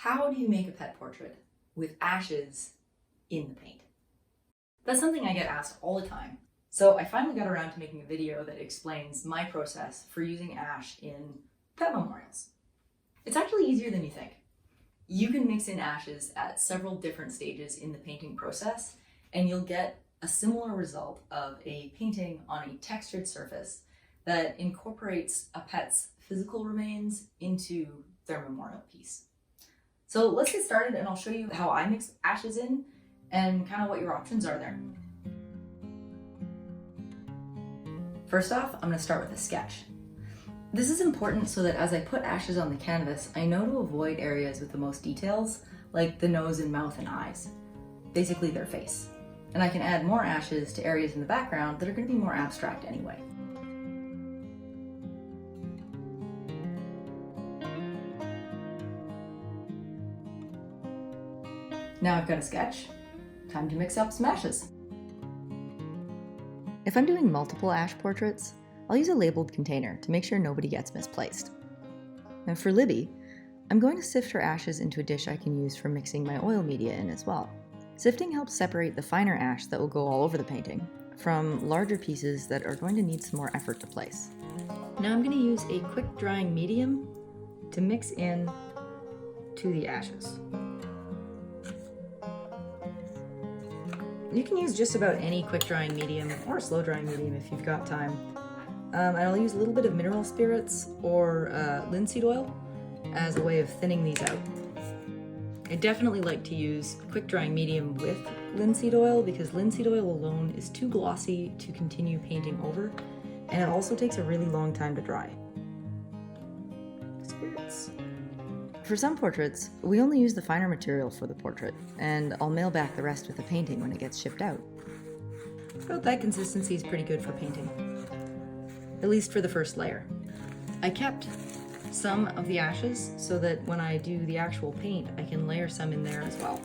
How do you make a pet portrait with ashes in the paint? That's something I get asked all the time. So I finally got around to making a video that explains my process for using ash in pet memorials. It's actually easier than you think. You can mix in ashes at several different stages in the painting process, and you'll get a similar result of a painting on a textured surface that incorporates a pet's physical remains into their memorial piece. So let's get started, and I'll show you how I mix ashes in and kind of what your options are there. First off, I'm going to start with a sketch. This is important so that as I put ashes on the canvas, I know to avoid areas with the most details, like the nose and mouth and eyes, basically their face. And I can add more ashes to areas in the background that are going to be more abstract anyway. Now I've got a sketch, time to mix up some ashes. If I'm doing multiple ash portraits, I'll use a labeled container to make sure nobody gets misplaced. Now for Libby, I'm going to sift her ashes into a dish I can use for mixing my oil media in as well. Sifting helps separate the finer ash that will go all over the painting from larger pieces that are going to need some more effort to place. Now I'm going to use a quick drying medium to mix in to the ashes. You can use just about any quick drying medium or slow drying medium if you've got time. And I'll use a little bit of mineral spirits or linseed oil as a way of thinning these out. I definitely like to use quick drying medium with linseed oil because linseed oil alone is too glossy to continue painting over, and it also takes a really long time to dry. Spirits. For some portraits, we only use the finer material for the portrait, and I'll mail back the rest with the painting when it gets shipped out. About that consistency is pretty good for painting, at least for the first layer. I kept some of the ashes so that when I do the actual paint, I can layer some in there as well.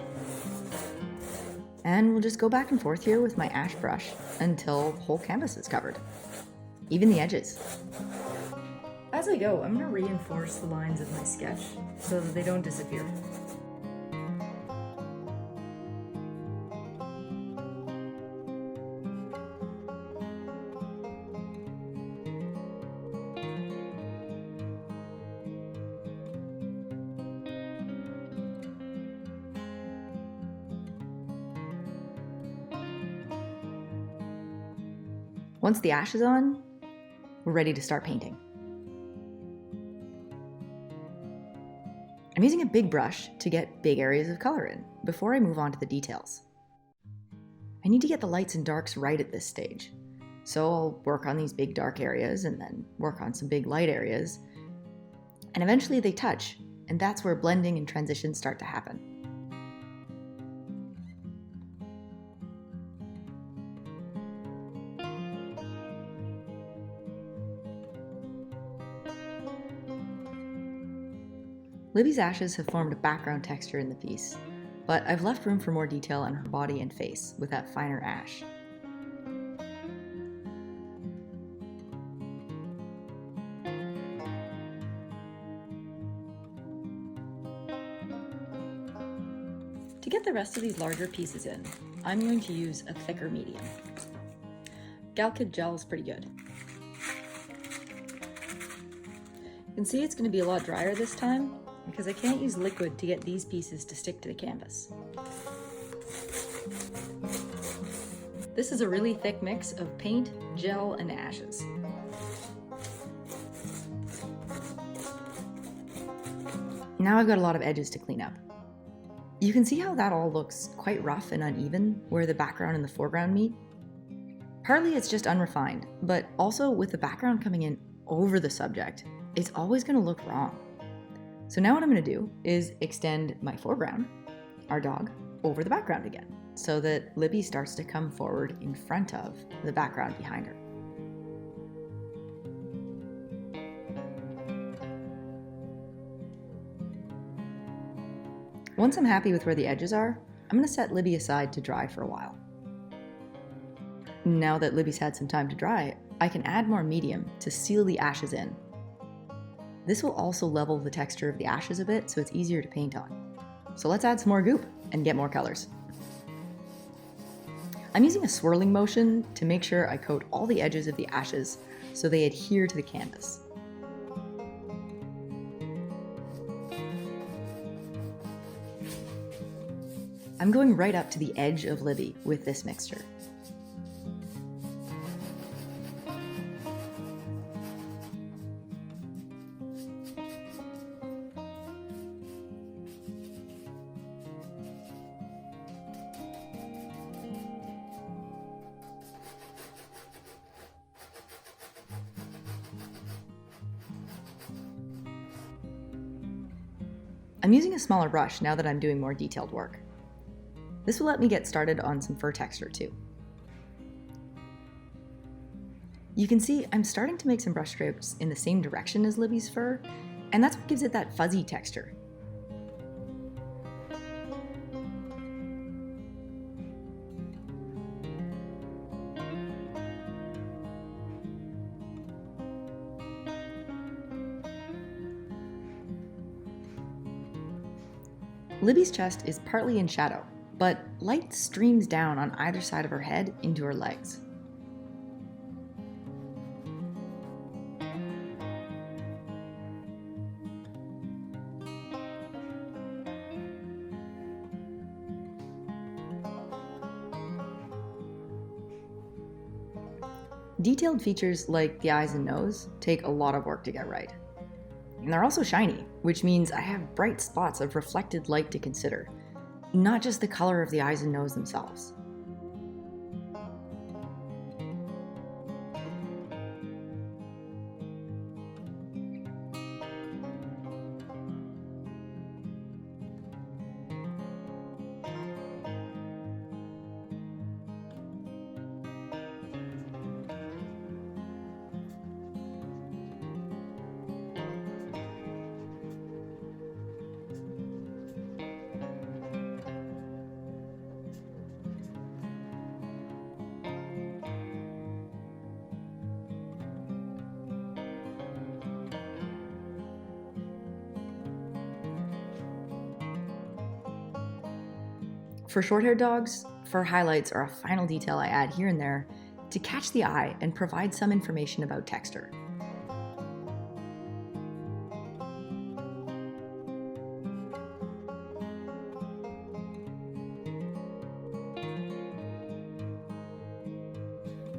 And we'll just go back and forth here with my ash brush until the whole canvas is covered, even the edges. As I go, I'm going to reinforce the lines of my sketch so that they don't disappear. Once the ash is on, we're ready to start painting. I'm using a big brush to get big areas of color in before I move on to the details. I need to get the lights and darks right at this stage, so I'll work on these big dark areas and then work on some big light areas, and eventually they touch, and that's where blending and transitions start to happen. Libby's ashes have formed a background texture in the piece, but I've left room for more detail on her body and face with that finer ash. To get the rest of these larger pieces in, I'm going to use a thicker medium. Galkid gel is pretty good. You can see it's going to be a lot drier this time, because I can't use liquid to get these pieces to stick to the canvas. This is a really thick mix of paint, gel, and ashes. Now I've got a lot of edges to clean up. You can see how that all looks quite rough and uneven where the background and the foreground meet. Partly it's just unrefined, but also with the background coming in over the subject, it's always going to look wrong. So now what I'm going to do is extend my foreground, our dog, over the background again, so that Libby starts to come forward in front of the background behind her. Once I'm happy with where the edges are, I'm going to set Libby aside to dry for a while. Now that Libby's had some time to dry, I can add more medium to seal the ashes in. This will also level the texture of the ashes a bit, so it's easier to paint on. So let's add some more goop and get more colors. I'm using a swirling motion to make sure I coat all the edges of the ashes so they adhere to the canvas. I'm going right up to the edge of Libby with this mixture. I'm using a smaller brush now that I'm doing more detailed work. This will let me get started on some fur texture too. You can see I'm starting to make some brush strokes in the same direction as Libby's fur, and that's what gives it that fuzzy texture. Libby's chest is partly in shadow, but light streams down on either side of her head into her legs. Detailed features like the eyes and nose take a lot of work to get right. And they're also shiny, which means I have bright spots of reflected light to consider, not just the color of the eyes and nose themselves. For short-haired dogs, fur highlights are a final detail I add here and there to catch the eye and provide some information about texture.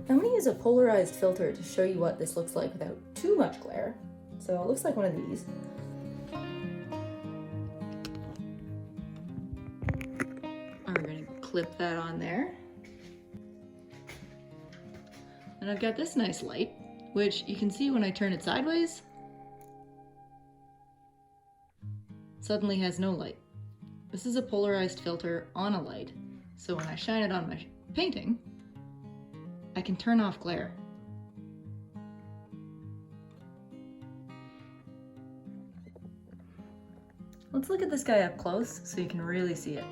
I'm going to use a polarized filter to show you what this looks like without too much glare. So it looks like one of these. We're going to clip that on there. And I've got this nice light, which you can see when I turn it sideways, suddenly has no light. This is a polarized filter on a light, so when I shine it on my painting, I can turn off glare. Let's look at this guy up close so you can really see it.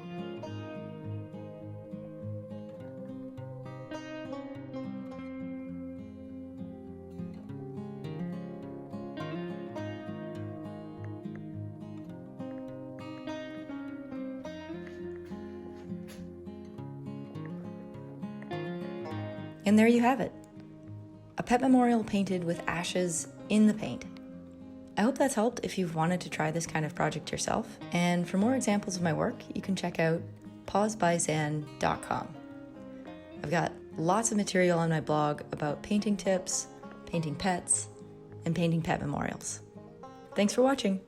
And there you have it, a pet memorial painted with ashes in the paint. I hope that's helped if you've wanted to try this kind of project yourself, and for more examples of my work, you can check out pawsbyzan.com. I've got lots of material on my blog about painting tips, painting pets, and painting pet memorials. Thanks for watching.